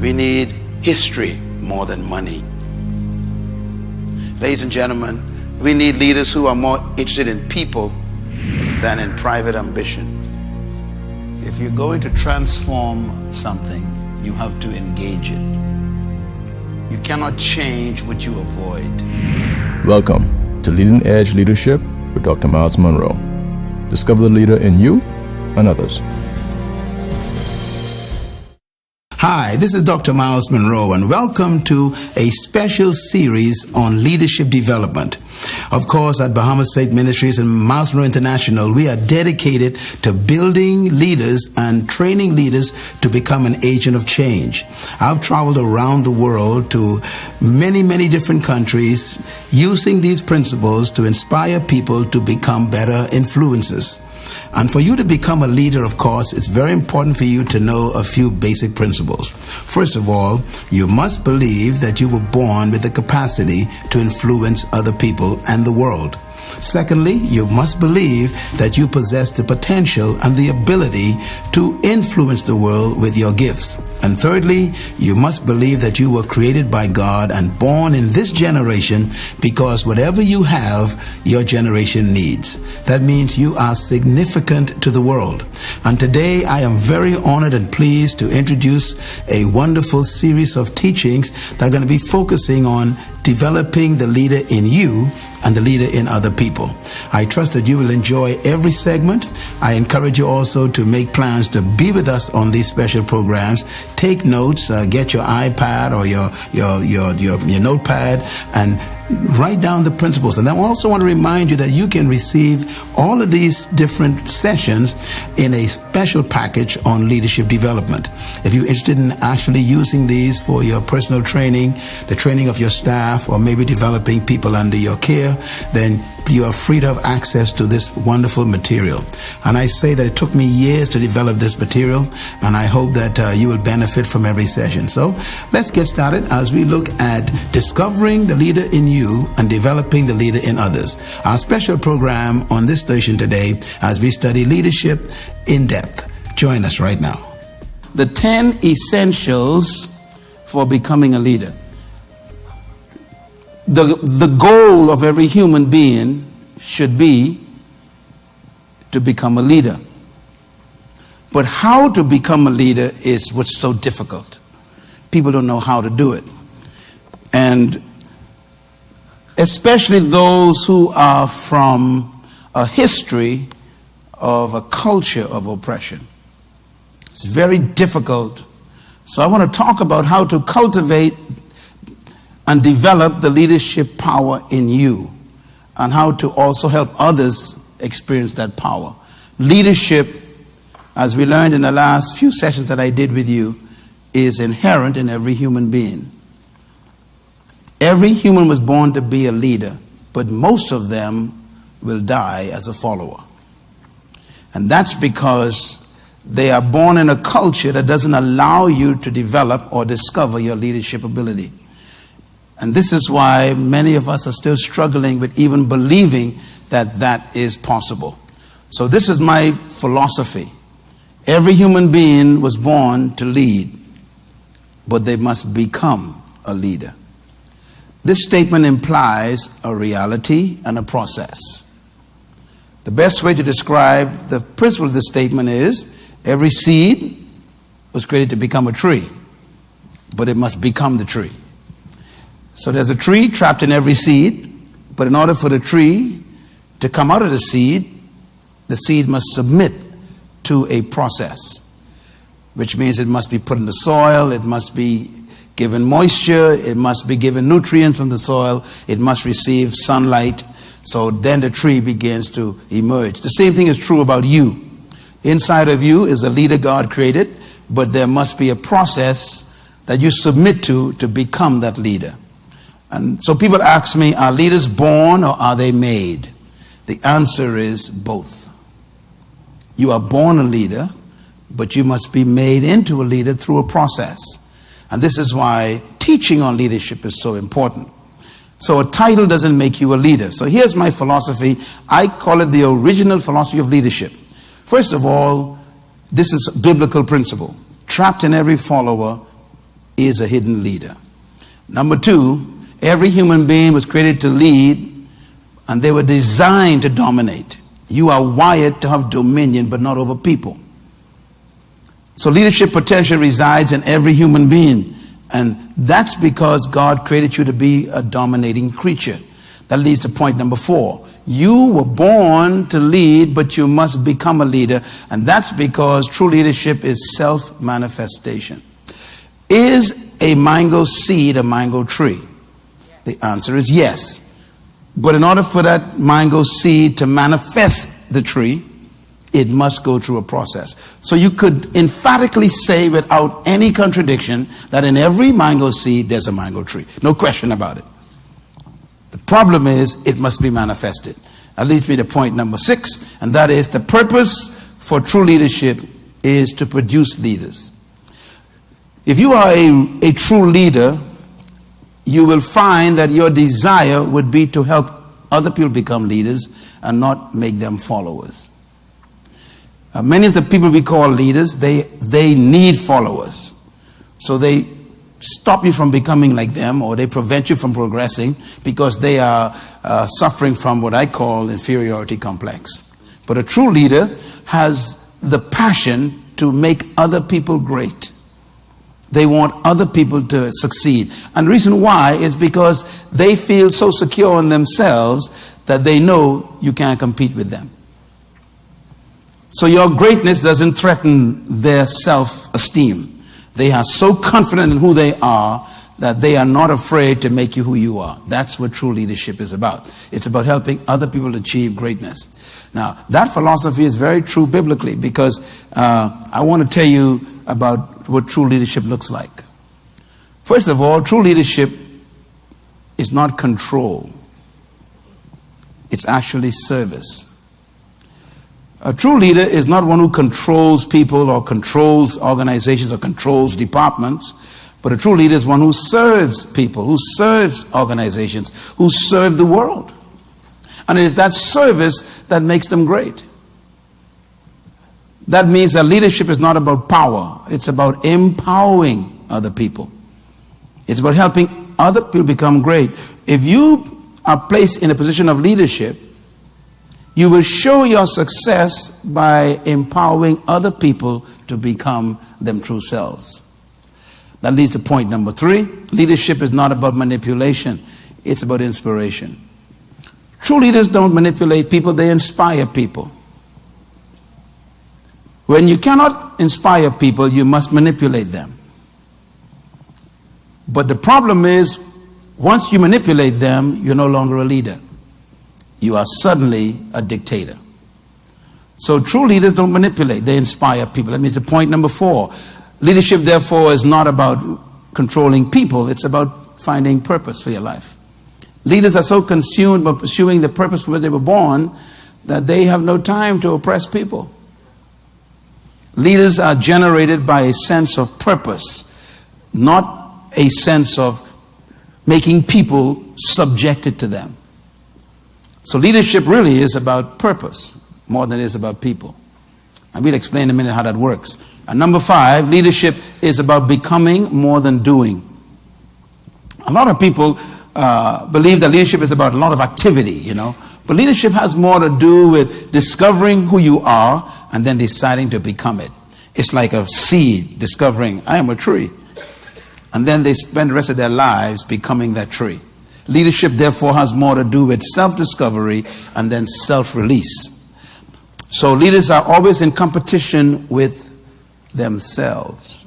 We need history more than money. Ladies and gentlemen, we need leaders who are more interested in people than in private ambition. If you're going to transform something, you have to engage it. You cannot change what you avoid. Welcome to Leading Edge Leadership with Dr. Myles Munroe. Discover the leader in you and others. Hi, this is Dr. Myles Munroe, and welcome to a special series on leadership development. Of course, at Bahamas Faith Ministries and Myles Munroe International, we are dedicated to building leaders and training leaders to become an agent of change. I've traveled around the world to many different countries using these principles to inspire people to become better influencers. And for you to become a leader, of course, it's very important for you to know a few basic principles. First of all, you must believe that you were born with the capacity to influence other people and the world. Secondly, you must believe that you possess the potential and the ability to influence the world with your gifts. And thirdly, you must believe that you were created by God and born in this generation because whatever you have, your generation needs. That means you are significant to the world. And today I am very honored and pleased to introduce a wonderful series of teachings that are going to be focusing on developing the leader in you and the leader in other people. I trust that you will enjoy every segment. I encourage you also to make plans to be with us on these special programs. Take notes, get your iPad or your notepad and write down the principles. And I also want to remind you that you can receive all of these different sessions in a special package on leadership development. If you're interested in actually using these for your personal training, the training of your staff, or maybe developing people under your care, then you are free to have access to this wonderful material. And I say that it took me years to develop this material, and I hope that you will benefit from every session. So let's get started as we look at discovering the leader in you and developing the leader in others. Our special program on this station today as we study leadership in depth. Join us right now. The 10 essentials for becoming a leader. The goal of every human being should be to become a leader. But how to become a leader is what's so difficult. People don't know how to do it. And especially those who are from a history of a culture of oppression. It's very difficult. So I want to talk about how to cultivate and develop the leadership power in you, and how to also help others experience that power. Leadership, as we learned in the last few sessions that I did with you, is inherent in every human being. Every human was born to be a leader, but most of them will die as a follower. And that's because they are born in a culture that doesn't allow you to develop or discover your leadership ability. And this is why many of us are still struggling with even believing that that is possible. So this is my philosophy. Every human being was born to lead, but they must become a leader. This statement implies a reality and a process. The best way to describe the principle of this statement is every seed was created to become a tree, but it must become the tree. So there's a tree trapped in every seed, but in order for the tree to come out of the seed must submit to a process, which means it must be put in the soil, it must be given moisture, it must be given nutrients from the soil, it must receive sunlight, so then the tree begins to emerge. The same thing is true about you. Inside of you is a leader God created, but there must be a process that you submit to become that leader. And so people ask me, are leaders born or are they made? The answer is both. You are born a leader, but you must be made into a leader through a process. And this is why teaching on leadership is so important. So a title doesn't make you a leader. So here's my philosophy. I call it the original philosophy of leadership. First of all, this is a biblical principle. Trapped in every follower is a hidden leader. Number two, every human being was created to lead, and they were designed to dominate. You are wired to have dominion, but not over people. So leadership potential resides in every human being. And that's because God created you to be a dominating creature. That leads to point number 4. You were born to lead, but you must become a leader. And that's because true leadership is self-manifestation. Is a mango seed a mango tree? The answer is yes. But in order for that mango seed to manifest the tree, it must go through a process. So you could emphatically say without any contradiction that in every mango seed there's a mango tree. No question about it. The problem is it must be manifested. That leads me to point number 6, and that is the purpose for true leadership is to produce leaders. If you are a true leader, you will find that your desire would be to help other people become leaders and not make them followers. Many of the people we call leaders, they need followers. So they stop you from becoming like them, or they prevent you from progressing because they are suffering from what I call inferiority complex. But a true leader has the passion to make other people great. They want other people to succeed. And the reason why is because they feel so secure in themselves that they know you can't compete with them. So your greatness doesn't threaten their self-esteem. They are so confident in who they are that they are not afraid to make you who you are. That's what true leadership is about. It's about helping other people achieve greatness. Now, that philosophy is very true biblically, because I want to tell you about what true leadership looks like. First of all, true leadership is not control. It's actually service. A true leader is not one who controls people or controls organizations or controls departments, but a true leader is one who serves people, who serves organizations, who serve the world. And it is that service that makes them great. That means that leadership is not about power. It's about empowering other people. It's about helping other people become great. If you are placed in a position of leadership, you will show your success by empowering other people to become them true selves. That leads to point number 3. Leadership is not about manipulation. It's about inspiration. True leaders don't manipulate people, they inspire people. When you cannot inspire people, you must manipulate them. But the problem is, once you manipulate them, you're no longer a leader. You are suddenly a dictator. So true leaders don't manipulate, they inspire people. That means the point number 4. Leadership, therefore, is not about controlling people, it's about finding purpose for your life. Leaders are so consumed by pursuing the purpose for which they were born that they have no time to oppress people. Leaders are generated by a sense of purpose, not a sense of making people subjected to them. So leadership really is about purpose more than it is about people. And we'll explain in a minute how that works. And number 5, leadership is about becoming more than doing. A lot of people believe that leadership is about a lot of activity, you know. But leadership has more to do with discovering who you are and then deciding to become it. It's like a seed discovering, I am a tree. And then they spend the rest of their lives becoming that tree. Leadership, therefore, has more to do with self-discovery and then self-release. So leaders are always in competition with themselves.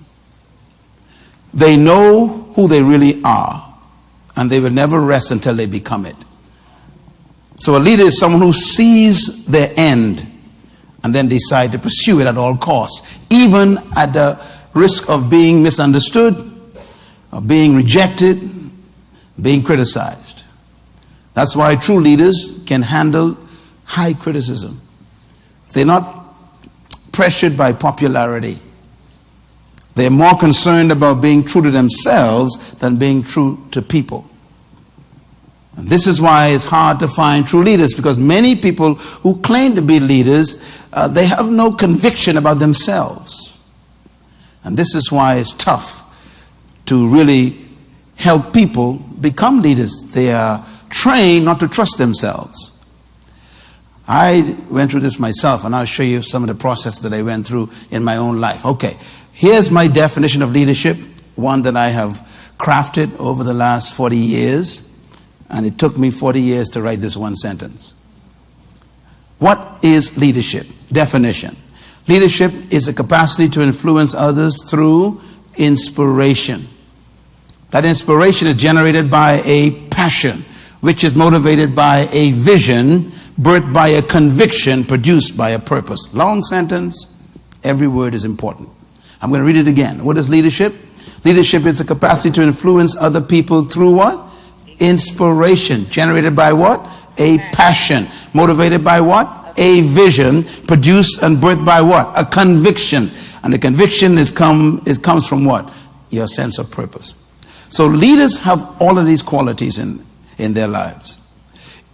They know who they really are, and they will never rest until they become it. So a leader is someone who sees their end and then decide to pursue it at all costs, even at the risk of being misunderstood, of being rejected, being criticized. That's why true leaders can handle high criticism. They're not pressured by popularity. They're more concerned about being true to themselves than being true to people. And this is why it's hard to find true leaders, because many people who claim to be leaders, they have no conviction about themselves. And this is why it's tough to really help people become leaders. They are trained not to trust themselves. I went through this myself, and I'll show you some of the process that I went through in my own life. Okay, here's my definition of leadership, one that I have crafted over the last 40 years, and it took me 40 years to write this one sentence. What is leadership? Definition. Leadership is a capacity to influence others through inspiration. That inspiration is generated by a passion, which is motivated by a vision, birthed by a conviction, produced by a purpose. Long sentence, every word is important. I'm going to read it again. What is leadership? Leadership is the capacity to influence other people through what? Inspiration. Generated by what? A passion. Motivated by what? A vision. Produced and birthed by what? A conviction. And the conviction comes from what? Your sense of purpose. So leaders have all of these qualities in their lives.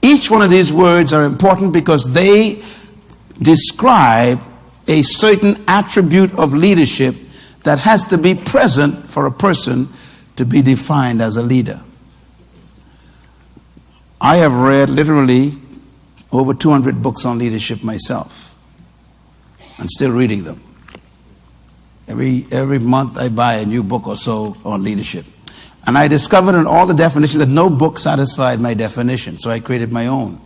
Each one of these words are important because they describe a certain attribute of leadership that has to be present for a person to be defined as a leader. I have read literally over 200 books on leadership myself, and still reading them. Every month I buy a new book or so on leadership. And I discovered in all the definitions that no book satisfied my definition, so I created my own.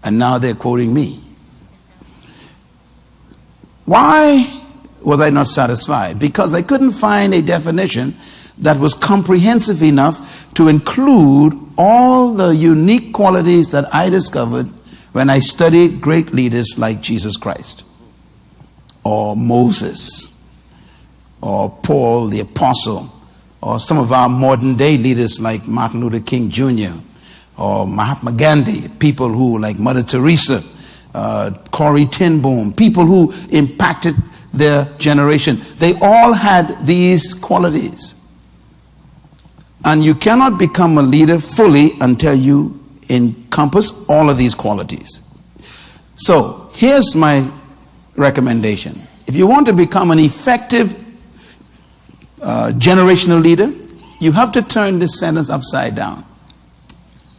And now they're quoting me. Why was I not satisfied? Because I couldn't find a definition that was comprehensive enough to include all the unique qualities that I discovered when I studied great leaders like Jesus Christ, or Moses, or Paul the Apostle, or some of our modern day leaders like Martin Luther King Jr., or Mahatma Gandhi, people who like Mother Teresa, Corrie ten Boom, people who impacted their generation. They all had these qualities. And you cannot become a leader fully until you encompass all of these qualities. So here's my recommendation. If you want to become an effective generational leader, you have to turn this sentence upside down.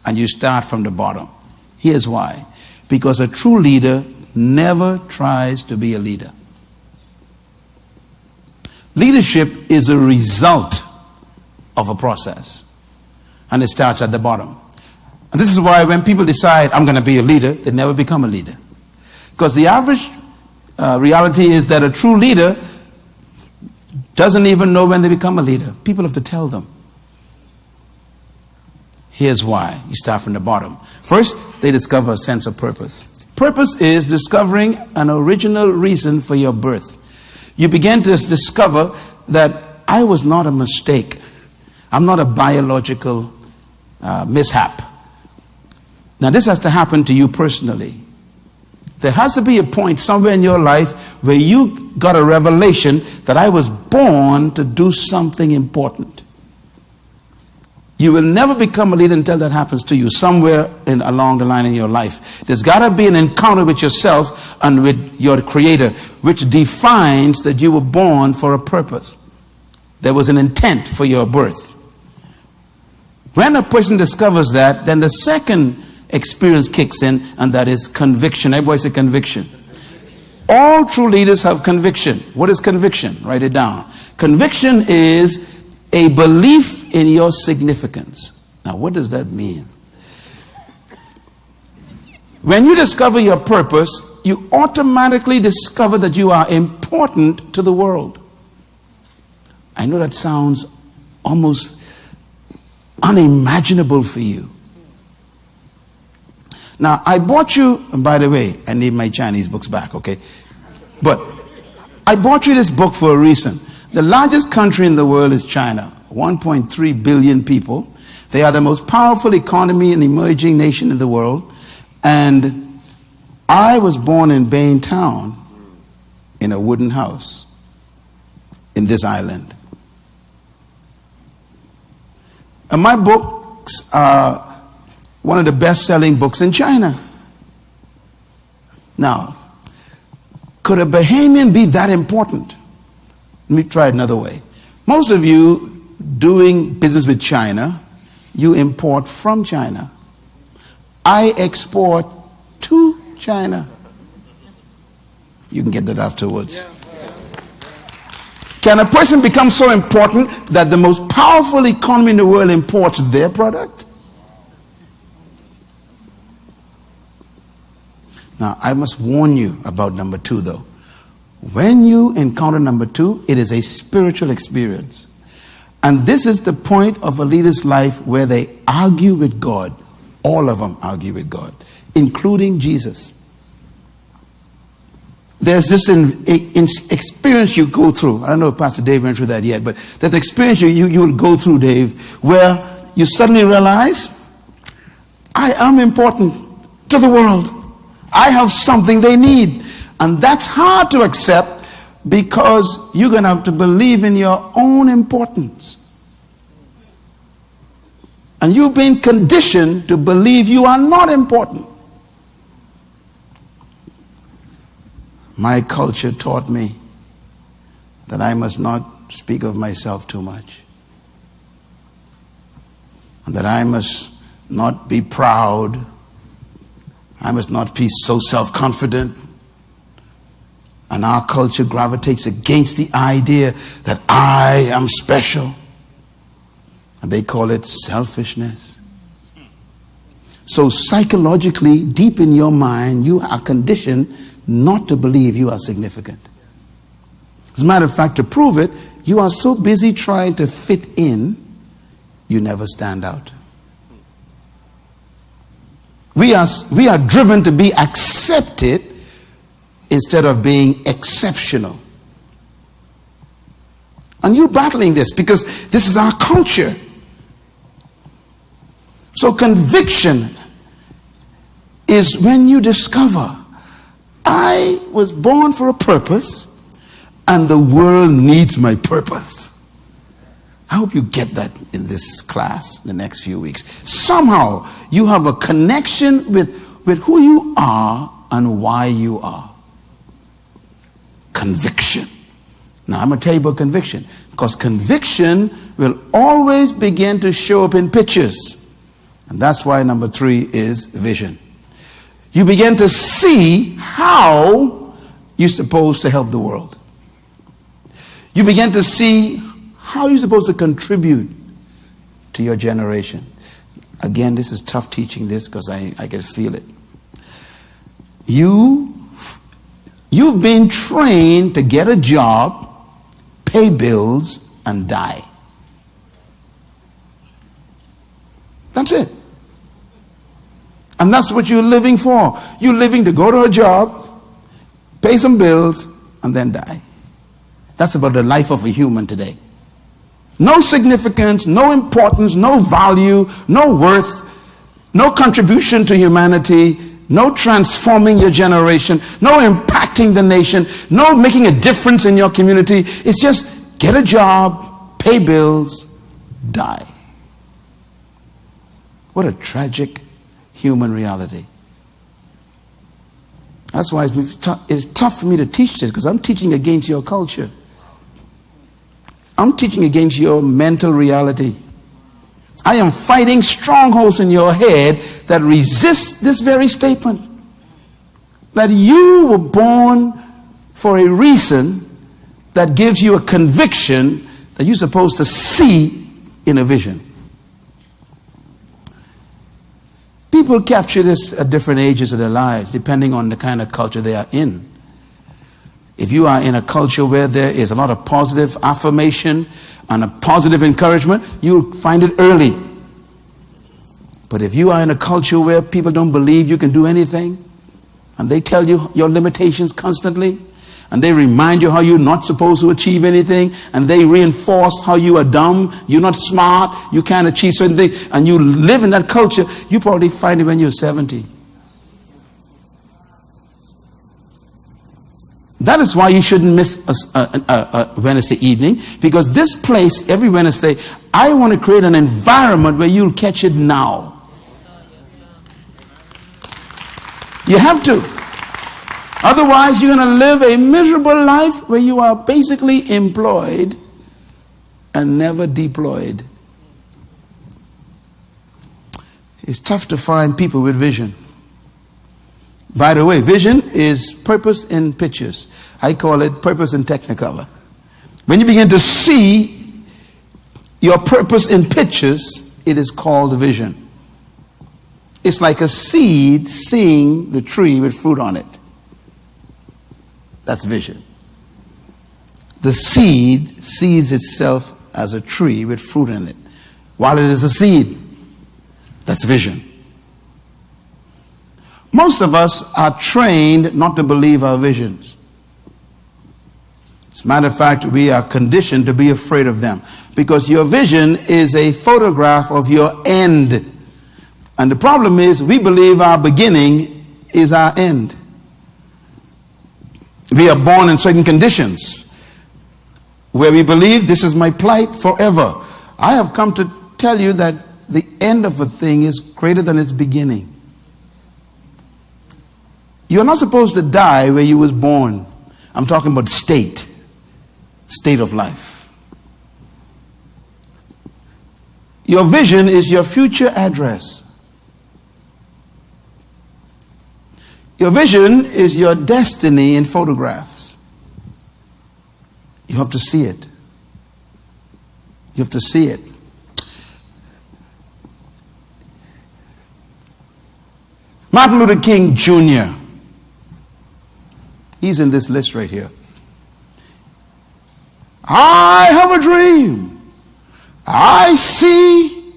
And you start from the bottom. Here's why. Because a true leader never tries to be a leader. Leadership is a result of a process. And it starts at the bottom. And this is why when people decide, I'm going to be a leader, they never become a leader. Because the average reality is that a true leader doesn't even know when they become a leader. People have to tell them. Here's why. You start from the bottom. First, they discover a sense of purpose. Purpose is discovering an original reason for your birth. You begin to discover that I was not a mistake. I'm not a biological mishap. Now, this has to happen to you personally. There has to be a point somewhere in your life where you got a revelation that I was born to do something important. You will never become a leader until that happens to you somewhere along the line in your life. There's got to be an encounter with yourself and with your Creator, which defines that you were born for a purpose. There was an intent for your birth. When a person discovers that, then the second experience kicks in, and that is conviction. Everybody say conviction. All true leaders have conviction. What is conviction? Write it down. Conviction is a belief in your significance. Now, what does that mean? When you discover your purpose, you automatically discover that you are important to the world. I know that sounds almost unimaginable for you. Now, I bought you, and by the way, I need my Chinese books back, okay? But I bought you this book for a reason. The largest country in the world is China, 1.3 billion people. They are the most powerful economy and emerging nation in the world. And I was born in Bain Town in a wooden house in this island. And my books are one of the best-selling books in China. Now, could a Bahamian be that important? Let me try it another way. Most of you doing business with China, you import from China. I export to China. You can get that afterwards. Can a person become so important that the most powerful economy in the world imports their product? Now, I must warn you about number 2, though. When you encounter number 2, it is a spiritual experience. And this is the point of a leader's life where they argue with God. All of them argue with God, including Jesus. There's this experience you go through. I don't know if Pastor Dave went through that yet, but there's an experience you will go through, Dave, where you suddenly realize, I am important to the world. I have something they need. And that's hard to accept because you're going to have to believe in your own importance. And you've been conditioned to believe you are not important. My culture taught me that I must not speak of myself too much. And that I must not be proud. I must not be so self-confident. And our culture gravitates against the idea that I am special. And they call it selfishness. So psychologically, deep in your mind, you are conditioned not to believe you are significant. As a matter of fact, to prove it, you are so busy trying to fit in, you never stand out. We are driven to be accepted instead of being exceptional. And you're battling this because this is our culture. So conviction is when you discover, I was born for a purpose and the world needs my purpose. I hope you get that in this class the next few weeks. Somehow you have a connection with who you are and why you are. Conviction. Now I'm going to tell you about conviction, because conviction will always begin to show up in pictures. And that's why number 3 is vision. You begin to see how you're supposed to help the world. You begin to see how you're supposed to contribute to your generation. Again, this is tough teaching this because I can feel it. You've been trained to get a job, pay bills, and die. That's it. And that's what you're living for. You're living to go to a job, pay some bills, and then die. That's about the life of a human today. No significance, no importance, no value, no worth, no contribution to humanity, no transforming your generation, no impacting the nation, no making a difference in your community. It's just get a job, pay bills, die. What a tragic human reality. That's why it's tough for me to teach this, because I'm teaching against your culture. I'm teaching against your mental reality. I am fighting strongholds in your head that resist this very statement. That you were born for a reason that gives you a conviction that you're supposed to see in a vision. People capture this at different ages of their lives, depending on the kind of culture they are in. If you are in a culture where there is a lot of positive affirmation and a positive encouragement, you'll find it early. But if you are in a culture where people don't believe you can do anything, and they tell you your limitations constantly, and they remind you how you're not supposed to achieve anything, and they reinforce how you are dumb, you're not smart, you can't achieve certain things, and you live in that culture, you probably find it when you're 70. That is why you shouldn't miss a Wednesday evening, because this place, every Wednesday, I want to create an environment where you'll catch it now. You have to. Otherwise, you're going to live a miserable life where you are basically employed and never deployed. It's tough to find people with vision. By the way, vision is purpose in pictures. I call it purpose in technicolor. When you begin to see your purpose in pictures, it is called vision. It's like a seed seeing the tree with fruit on it. That's vision. The seed sees itself as a tree with fruit in it. While it is a seed, that's vision. Most of us are trained not to believe our visions. As a matter of fact, we are conditioned to be afraid of them, because your vision is a photograph of your end. And the problem is, we believe our beginning is our end. We are born in certain conditions where we believe this is my plight forever. I have come to tell you that the end of a thing is greater than its beginning. You're not supposed to die where you was born. I'm talking about state of life. Your vision is your future address. Your vision is your destiny in photographs. You have to see it. You have to see it. Martin Luther King Jr. He's in this list right here. I have a dream. I see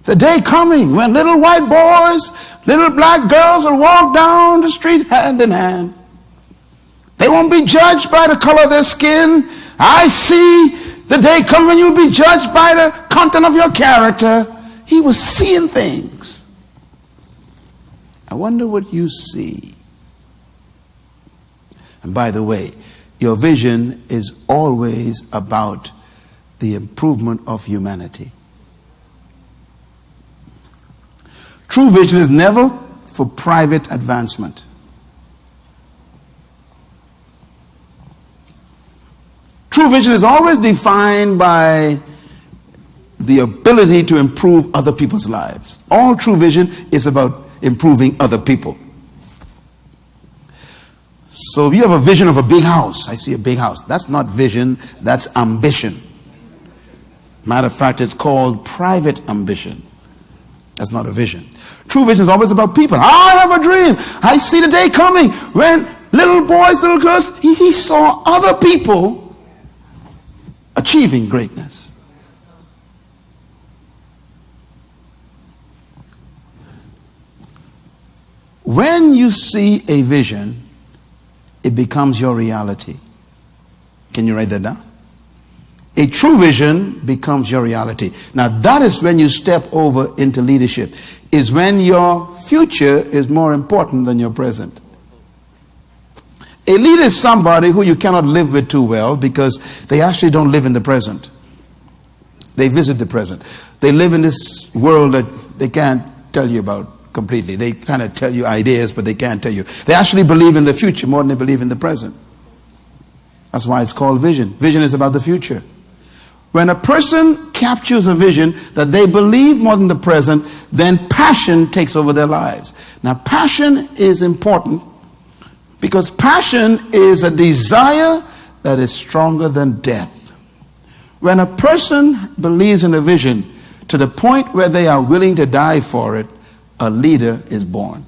the day coming when little white boys, little black girls will walk down the street hand in hand. They won't be judged by the color of their skin. I see the day coming when you'll be judged by the content of your character. He was seeing things. I wonder what you see. And by the way, your vision is always about the improvement of humanity. True vision is never for private advancement. True vision is always defined by the ability to improve other people's lives. All true vision is about improving other people. So if you have a vision of a big house, I see a big house. That's not vision, that's ambition. Matter of fact, it's called private ambition. That's not a vision. True vision is always about people. I have a dream. I see the day coming when little boys, little girls, he saw other people achieving greatness. When you see a vision, it becomes your reality. Can you write that down? A true vision becomes your reality. Now that is when you step over into leadership. Is when your future is more important than your present. A leader is somebody who you cannot live with too well because they actually don't live in the present. They visit the present. They live in this world that they can't tell you about completely. They kind of tell you ideas, but they can't tell you. They actually believe in the future more than they believe in the present. That's why it's called vision. Vision is about the future. When a person captures a vision that they believe more than the present, then passion takes over their lives. Now, passion is important because passion is a desire that is stronger than death. When a person believes in a vision to the point where they are willing to die for it, a leader is born.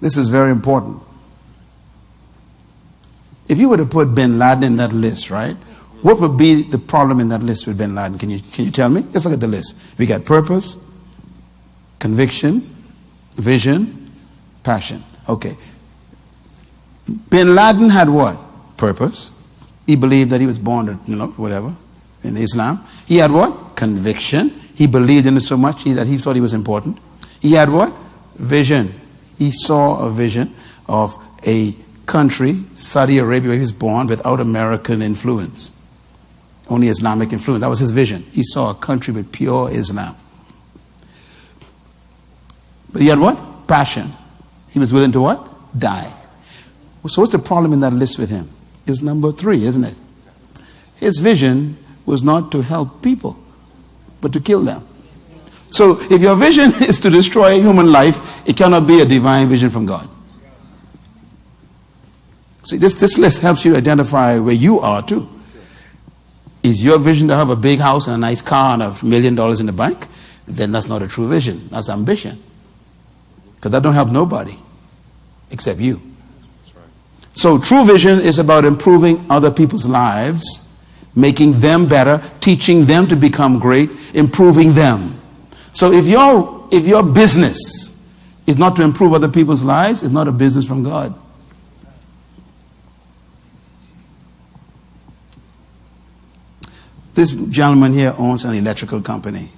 This is very important. If you were to put bin Laden in that list, right? What would be the problem in that list with bin Laden? Can you tell me? Let's look at the list. We got purpose, conviction, vision, passion. Okay. Bin Laden had what? Purpose. He believed that he was born to, whatever, in Islam. He had what? Conviction. He believed in it so much that he thought he was important. He had what? Vision. He saw a vision of a country, Saudi Arabia, where he was born, without American influence. Only Islamic influence. That was his vision. He saw a country with pure Islam. But he had what? Passion. He was willing to what? Die. So what's the problem in that list with him? is number 3, isn't it? His vision was not to help people, but to kill them. So if your vision is to destroy human life, it cannot be a divine vision from God. See, this list helps you identify where you are too. Is your vision to have a big house and a nice car and $1 million in the bank? Then that's not a true vision. That's ambition. Because that don't help nobody except you. So true vision is about improving other people's lives, making them better, teaching them to become great, improving them. So if your business is not to improve other people's lives, it's not a business from God. This gentleman here owns an electrical company.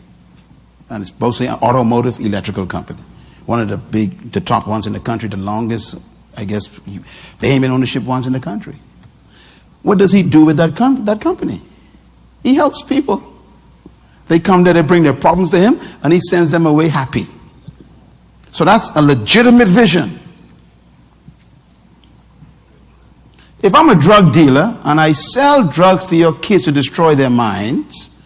And it's mostly an automotive electrical company. One of the top ones in the country, the longest, I guess, Bahamian ownership ones in the country. What does he do with that company? He helps people. They come there, they bring their problems to him, and he sends them away happy. So that's a legitimate vision. If I'm a drug dealer and I sell drugs to your kids to destroy their minds,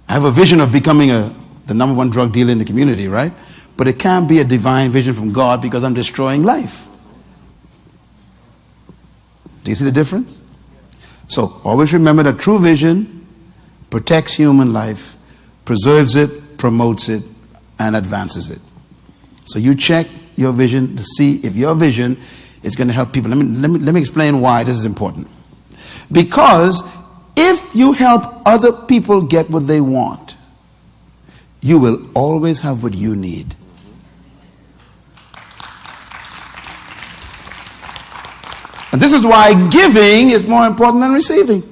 I have a vision of becoming the number 1 drug dealer in the community, right? But it can't be a divine vision from God because I'm destroying life. Do you see the difference? So always remember that true vision protects human life, preserves it, promotes it, and advances it. So you check your vision to see if your vision is going to help people. Let me explain why this is important. Because if you help other people get what they want, you will always have what you need. And this is why giving is more important than receiving.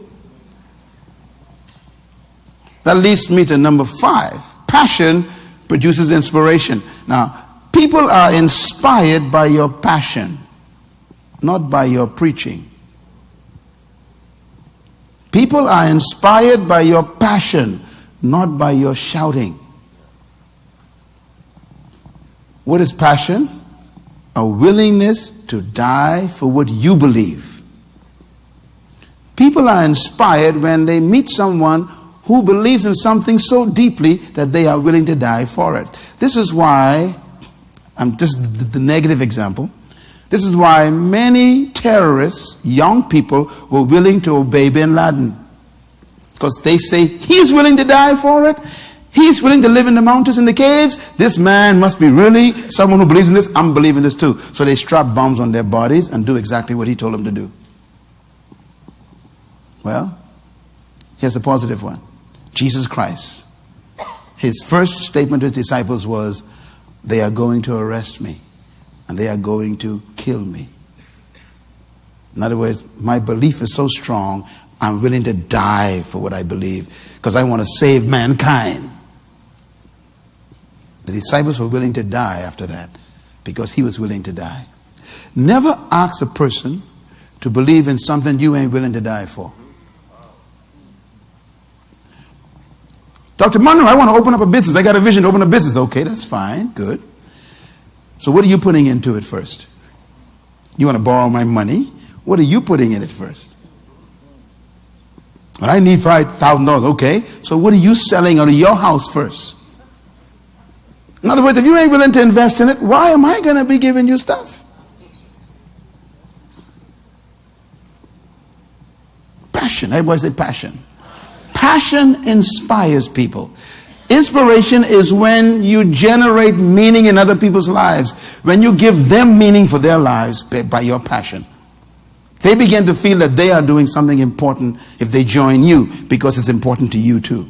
That leads me to number 5. Passion produces inspiration. Now, people are inspired by your passion, not by your preaching. People are inspired by your passion, not by your shouting. What is passion? A willingness to die for what you believe. People are inspired when they meet someone who believes in something so deeply that they are willing to die for it. This is why, this is the negative example, this is why many terrorists, young people, were willing to obey bin Laden. Because they say, he's willing to die for it. He's willing to live in the mountains and the caves. This man must be really someone who believes in this. I'm believing this too. So they strap bombs on their bodies and do exactly what he told them to do. Well, here's a positive one. Jesus Christ. His first statement to his disciples was, they are going to arrest me and they are going to kill me. In other words, my belief is so strong, I'm willing to die for what I believe because I want to save mankind. The disciples were willing to die after that because he was willing to die. Never ask a person to believe in something you ain't willing to die for. Dr. Monroe, I want to open up a business. I got a vision to open a business. Okay, that's fine. Good. So what are you putting into it first? You want to borrow my money? What are you putting in it first? Well, I need $5,000. Okay. So what are you selling out of your house first? In other words, if you ain't willing to invest in it, why am I going to be giving you stuff? Passion. Everybody say passion. Passion inspires people. Inspiration is when you generate meaning in other people's lives. When you give them meaning for their lives by your passion. They begin to feel that they are doing something important if they join you because it's important to you too.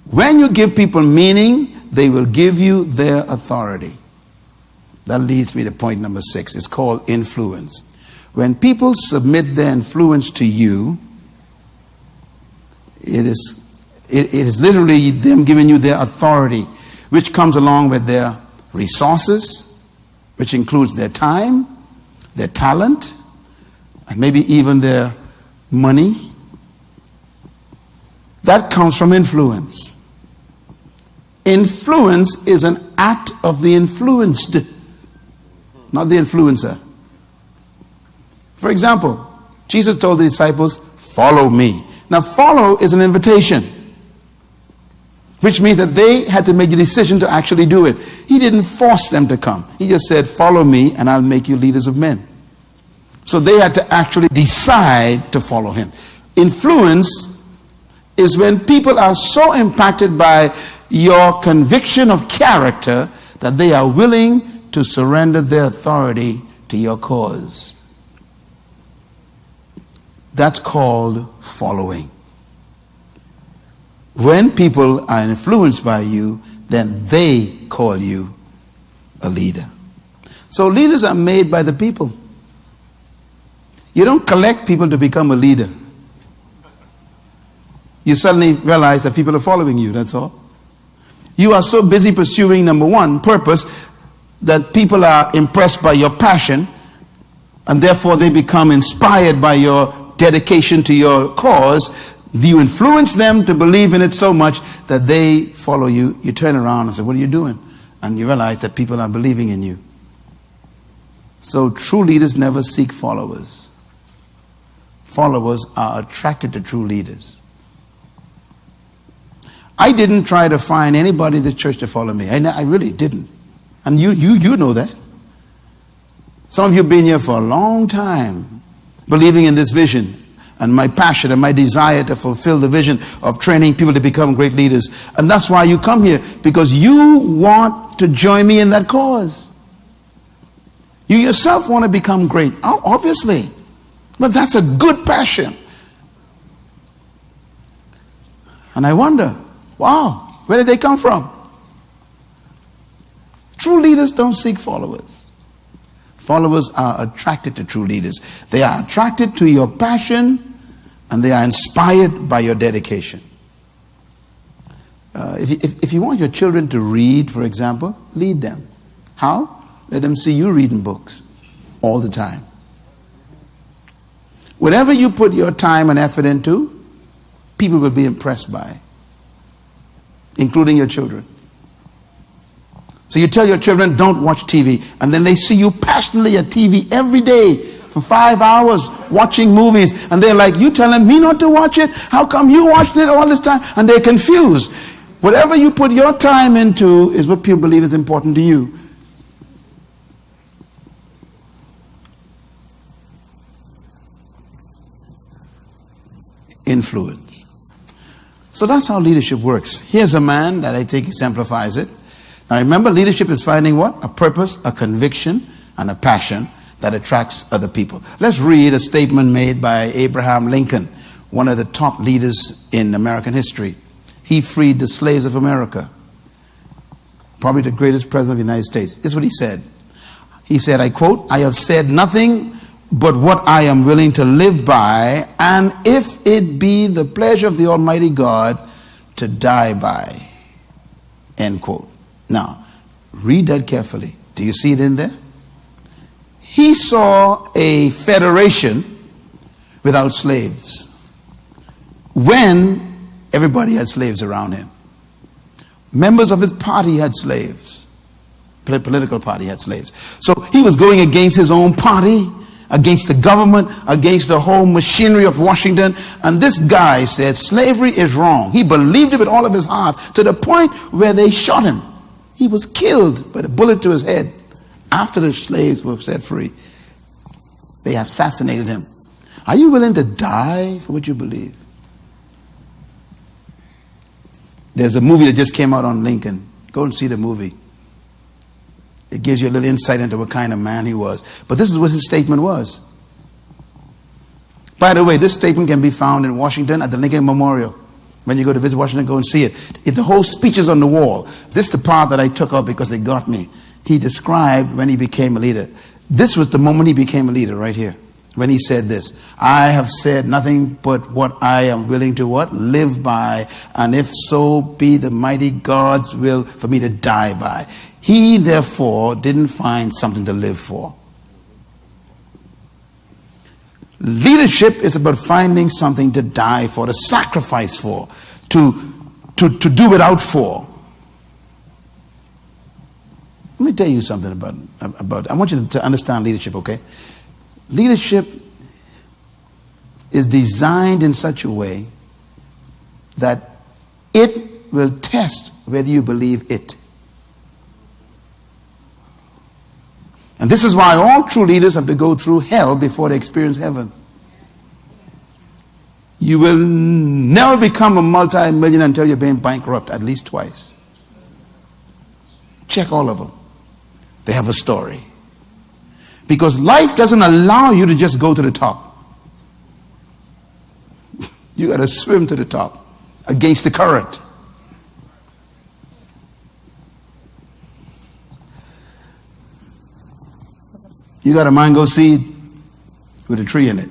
When you give people meaning, they will give you their authority. That leads me to point number 6. It's called influence. When people submit their influence to you, it is literally them giving you their authority, which comes along with their resources, which includes their time, their talent, and maybe even their money. That comes from influence. Influence is an act of the influenced, not the influencer. For example, Jesus told the disciples, follow me. Now, follow is an invitation, which means that they had to make the decision to actually do it. He didn't force them to come. He just said, follow me and I'll make you leaders of men. So they had to actually decide to follow him. Influence is when people are so impacted by your conviction of character that they are willing to surrender their authority to your cause. That's called following. When people are influenced by you, then they call you a leader. So leaders are made by the people. You don't collect people to become a leader. You suddenly realize that people are following you, that's all. You are so busy pursuing, number one, purpose, that people are impressed by your passion, and therefore they become inspired by your dedication to your cause. You influence them to believe in it so much that they follow you. You turn around and say, what are you doing? And you realize that people are believing in you. So true leaders never seek followers. Followers are attracted to true leaders. I didn't try to find anybody in this church to follow me. I really didn't. And you know that. Some of you have been here for a long time, believing in this vision and my passion and my desire to fulfill the vision of training people to become great leaders. And that's why you come here, because you want to join me in that cause. You yourself want to become great, obviously. But that's a good passion. And I wonder, wow, where did they come from? True leaders don't seek followers. Followers are attracted to true leaders. They are attracted to your passion and they are inspired by your dedication. If you want your children to read, for example, lead them. How? Let them see you reading books all the time. Whatever you put your time and effort into, people will be impressed by, including your children. So you tell your children, don't watch TV, and then they see you passionately at TV every day for 5 hours watching movies, and they're like, you telling me not to watch it? How come you watched it all this time? And they're confused. Whatever you put your time into is what people believe is important to you. Influence. So that's how leadership works. Here's a man that I think exemplifies it. Now remember, leadership is finding what? A purpose, a conviction, and a passion that attracts other people. Let's read a statement made by Abraham Lincoln, one of the top leaders in American history. He freed the slaves of America. Probably the greatest president of the United States. This is what he said. He said, I quote, I have said nothing but what I am willing to live by, and if it be the pleasure of the Almighty God, to die by. End quote. Now, read that carefully. Do you see it in there? He saw a federation without slaves when everybody had slaves around him. Members of his party had slaves. Political party had slaves. So he was going against his own party, against the government, against the whole machinery of Washington. And this guy said slavery is wrong. He believed it with all of his heart, to the point where they shot him. He was killed by a bullet to his head after the slaves were set free. They assassinated him. Are you willing to die for what you believe? There's a movie that just came out on Lincoln. Go and see the movie. It gives you a little insight into what kind of man he was. But this is what his statement was. By the way, this statement can be found in Washington at the Lincoln Memorial. When you go to visit Washington, go and see it. The whole speech is on the wall. This is the part that I took up because it got me. He described when he became a leader. This was the moment he became a leader right here. When he said this, I have said nothing but what I am willing to what? Live by. And if so be the mighty God's will for me to die by. He therefore didn't find something to live for. Leadership is about finding something to die for, to sacrifice for, to do it out for. Let me tell you something about I want you to understand leadership, okay? Leadership is designed in such a way that it will test whether you believe it. And this is why all true leaders have to go through hell before they experience heaven. You will never become a multi-millionaire until you're being bankrupt at least twice. Check all of them. They have a story. Because life doesn't allow you to just go to the top. You got to swim to the top against the current. You got a mango seed with a tree in it.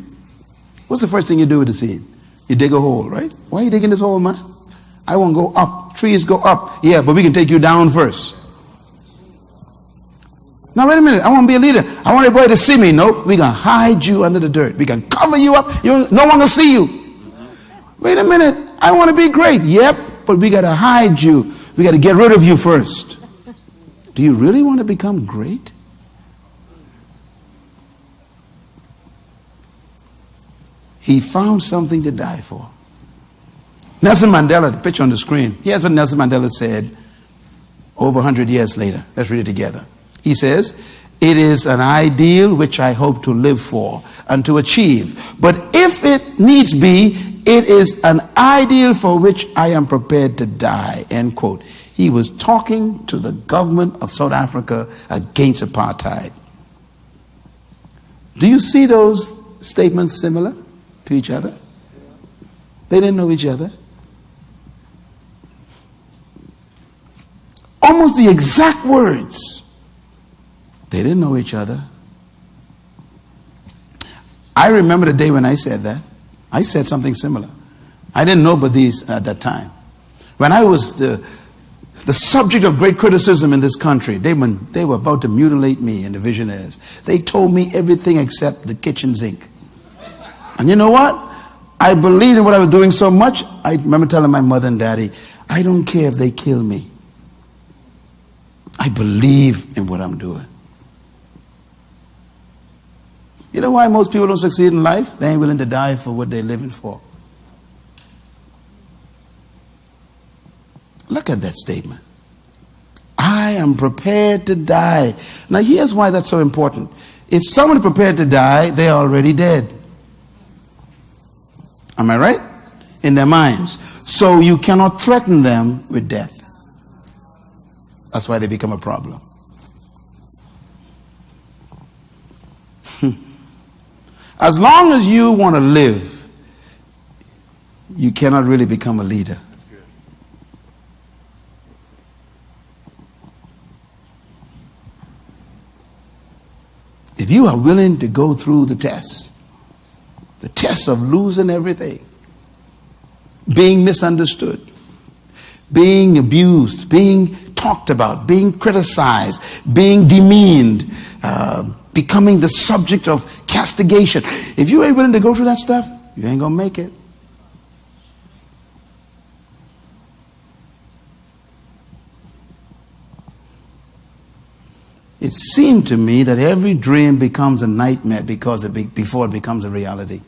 What's the first thing you do with the seed? You dig a hole, right? Why are you digging this hole, man? I want to go up. Trees go up. Yeah, but we can take you down first. Now, wait a minute. I want to be a leader. I want everybody to see me. No, we can hide you under the dirt. We can cover you up. No one will see you. Wait a minute. I want to be great. Yep, but we got to hide you. We got to get rid of you first. Do you really want to become great? He found something to die for. Nelson Mandela, the picture on the screen. Here's what Nelson Mandela said over 100 years later. Let's read it together. He says, "It is an ideal which I hope to live for and to achieve. But if it needs be, it is an ideal for which I am prepared to die." End quote. He was talking to the government of South Africa against apartheid. Do you see those statements similar to each other? They didn't know each other. Almost the exact words. They didn't know each other. I remember the day when I said that. I said something similar. I didn't know about these at that time. When I was the subject of great criticism in this country, they were about to mutilate me and the visionaries. They told me everything except the kitchen sink. And you know what? I believed in what I was doing so much, I remember telling my mother and daddy, I don't care if they kill me. I believe in what I'm doing. You know why most people don't succeed in life? They ain't willing to die for what they're living for. Look at that statement. I am prepared to die. Now here's why that's so important. If someone is prepared to die, they're already dead. Am I right? In their minds. So you cannot threaten them with death. That's why they become a problem. As long as you want to live, you cannot really become a leader. That's good. If you are willing to go through the test of losing everything, being misunderstood, being abused, being talked about, being criticized, being demeaned, becoming the subject of castigation. If you ain't willing to go through that stuff, you ain't gonna make it. It seemed to me that every dream becomes a nightmare before it becomes a reality.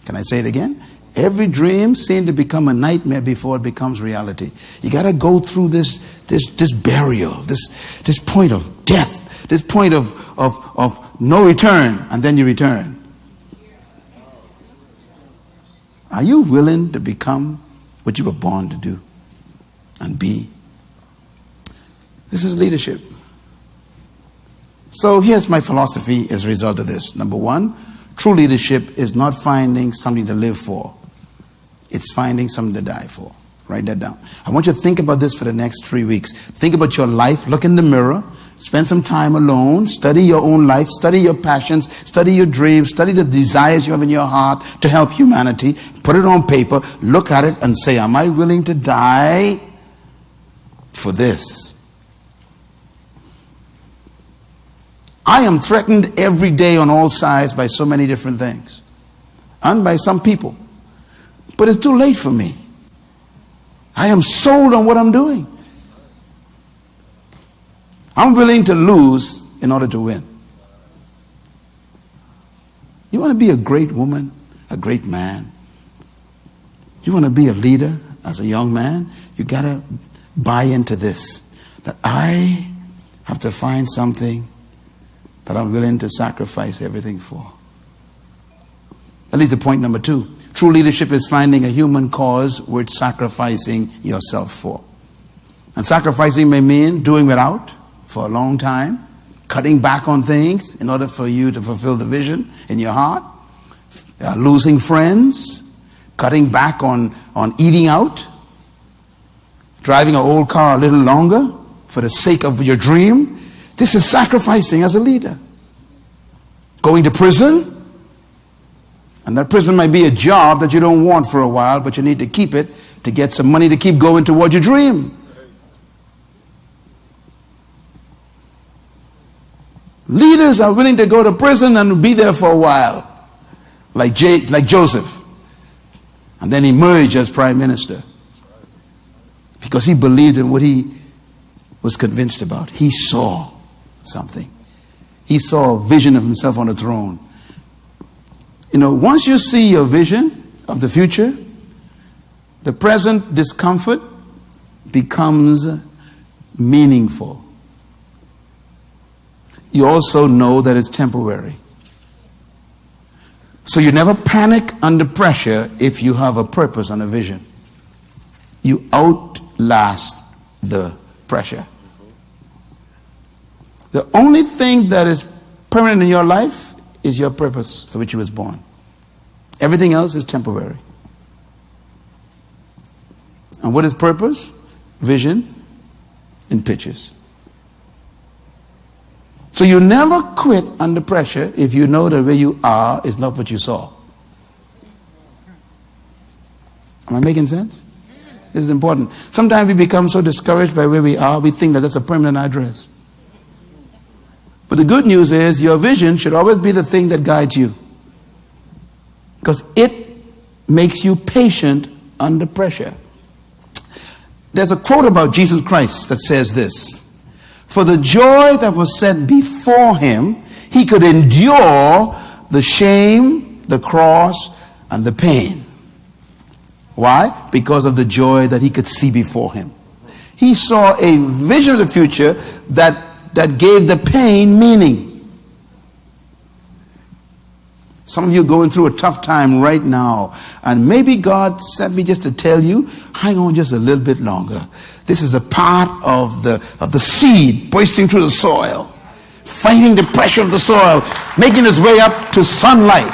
Can I say it again? Every dream seemed to become a nightmare before it becomes reality. You got to go through this burial, this point of death, this point of no return, and then you return. Are you willing to become what you were born to do and be? This is leadership. So here's my philosophy as a result of this. Number one, true leadership is not finding something to live for. It's finding something to die for. Write that down. I want you to think about this for the next 3 weeks. Think about your life. Look in the mirror. Spend some time alone. Study your own life. Study your passions. Study your dreams. Study the desires you have in your heart to help humanity. Put it on paper. Look at it and say, am I willing to die for this? I am threatened every day on all sides by so many different things. And by some people. But it's too late for me. I am sold on what I'm doing. I'm willing to lose in order to win. You want to be a great woman, a great man. You want to be a leader as a young man. You got to buy into this, that I have to find something that I'm willing to sacrifice everything for. That leads to point number 2. True leadership is finding a human cause worth sacrificing yourself for. And sacrificing may mean doing without for a long time, cutting back on things in order for you to fulfill the vision in your heart, losing friends, cutting back on eating out, driving an old car a little longer for the sake of your dream. This is sacrificing as a leader. Going to prison, and that prison might be a job that you don't want for a while, but you need to keep it to get some money to keep going toward your dream. Leaders are willing to go to prison and be there for a while, like Joseph, and then emerge as prime minister, because he believed in what he was convinced about. He saw something. He saw a vision of himself on the throne. You know, once you see your vision of the future, the present discomfort becomes meaningful. You also know that it's temporary. So you never panic under pressure if you have a purpose and a vision. You outlast the pressure. The only thing that is permanent in your life is your purpose for which you was born. Everything else is temporary. And what is purpose? Vision in pictures. So you never quit under pressure if you know that where you are is not what you saw. Am I making sense? This is important. Sometimes we become so discouraged by where we are, we think that that's a permanent address. But the good news is your vision should always be the thing that guides you, because it makes you patient under pressure. There's a quote about Jesus Christ that says this: for the joy that was set before him, he could endure the shame, the cross, and the pain. Why? Because of the joy that he could see before him. He saw a vision of the future that gave the pain meaning. Some of you are going through a tough time right now, and maybe God sent me just to tell you, hang on just a little bit longer. This is a part of the seed bursting through the soil, fighting the pressure of the soil, making its way up to sunlight.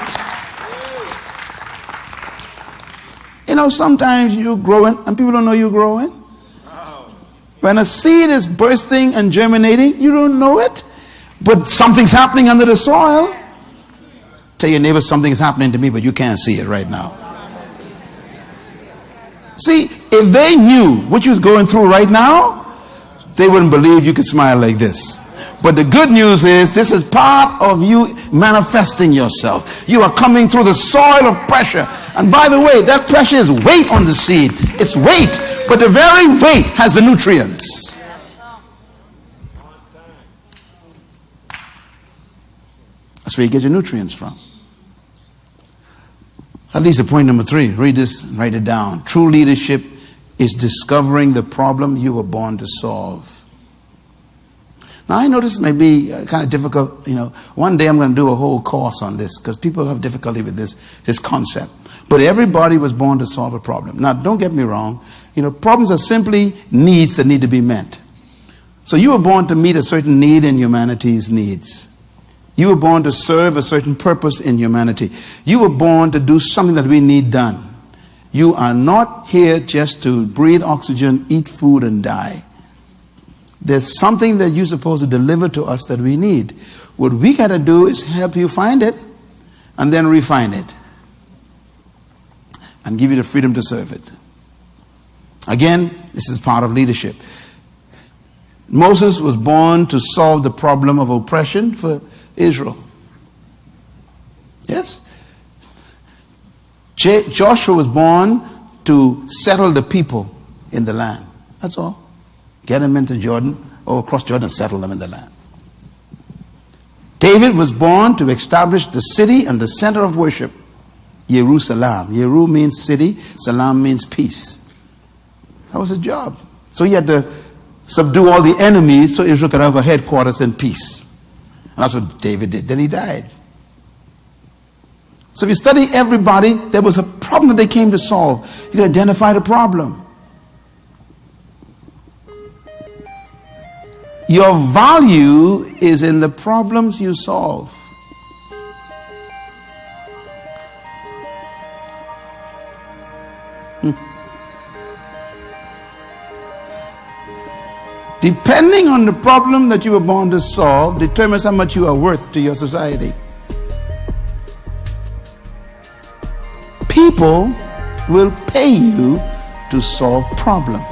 You know, sometimes you're growing and people don't know you're growing. When a seed is bursting and germinating, you don't know it, but something's happening under the soil. Tell your neighbor, something is happening to me, but you can't see it right now. See, if they knew what you was going through right now, they wouldn't believe you could smile like this. But the good news is, this is part of you manifesting yourself. You are coming through the soil of pressure. And by the way, that pressure is weight on the seed. It's weight, but the very weight has the nutrients. That's where you get your nutrients from. That leads to point number 3. Read this and write it down. True leadership is discovering the problem you were born to solve. Now, I know this may be kind of difficult. You know, one day I'm going to do a whole course on this, because people have difficulty with this concept. But everybody was born to solve a problem. Now, don't get me wrong. You know, problems are simply needs that need to be met. So you were born to meet a certain need in humanity's needs. You were born to serve a certain purpose in humanity. You were born to do something that we need done. You are not here just to breathe oxygen, eat food, and die. There's something that you're supposed to deliver to us that we need. What we got to do is help you find it and then refine it and give you the freedom to serve it. Again, this is part of leadership. Moses was born to solve the problem of oppression for Israel. Yes? Joshua was born to settle the people in the land. That's all. Get them into Jordan, or across Jordan, and settle them in the land. David was born to establish the city and the center of worship, Jerusalem. Yeru means city, Salam means peace. That was his job. So he had to subdue all the enemies so Israel could have a headquarters in peace. And that's what David did. Then he died. So if you study everybody, there was a problem that they came to solve. You can identify the problem. Your value is in the problems you solve. Depending on the problem that you were born to solve determines how much you are worth to your society. People will pay you to solve problems.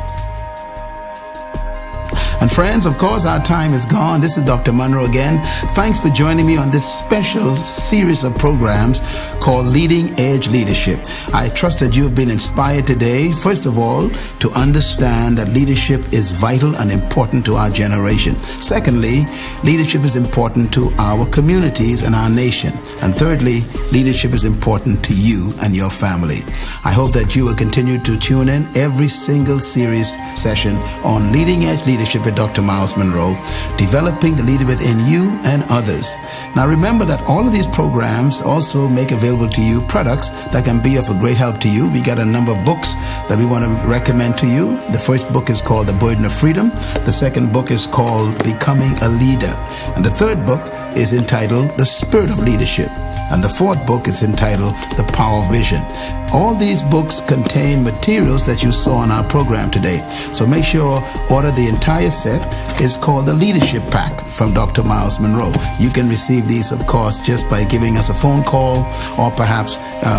And friends, of course, our time is gone. This is Dr. Munroe again. Thanks for joining me on this special series of programs called Leading Edge Leadership. I trust that you have been inspired today, first of all, to understand that leadership is vital and important to our generation. Secondly, leadership is important to our communities and our nation. And thirdly, leadership is important to you and your family. I hope that you will continue to tune in every single series session on Leading Edge Leadership with Dr. Myles Munroe, developing the leader within you and others. Now remember that all of these programs also make available to you products that can be of a great help to you. We got a number of books that we want to recommend to you. The first book is called The Burden of Freedom. The second book is called Becoming a Leader. And the third book is entitled The Spirit of Leadership. And the fourth book is entitled The Power of Vision. All these books contain materials that you saw in our program today. So make sure order the entire set. It's called the Leadership Pack from Dr. Myles Munroe. You can receive these, of course, just by giving us a phone call or perhaps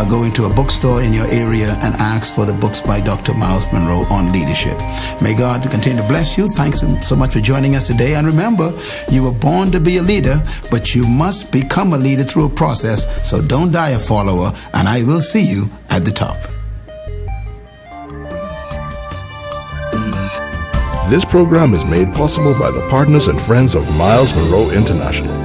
going to a bookstore in your area and ask for the books by Dr. Myles Munroe on leadership. May God continue to bless you. Thanks so much for joining us today. And remember, you were born to be a leader, but you must become a leader through a process. So don't die a follower, and I will see you at the top. This program is made possible by the partners and friends of Myles Munroe International.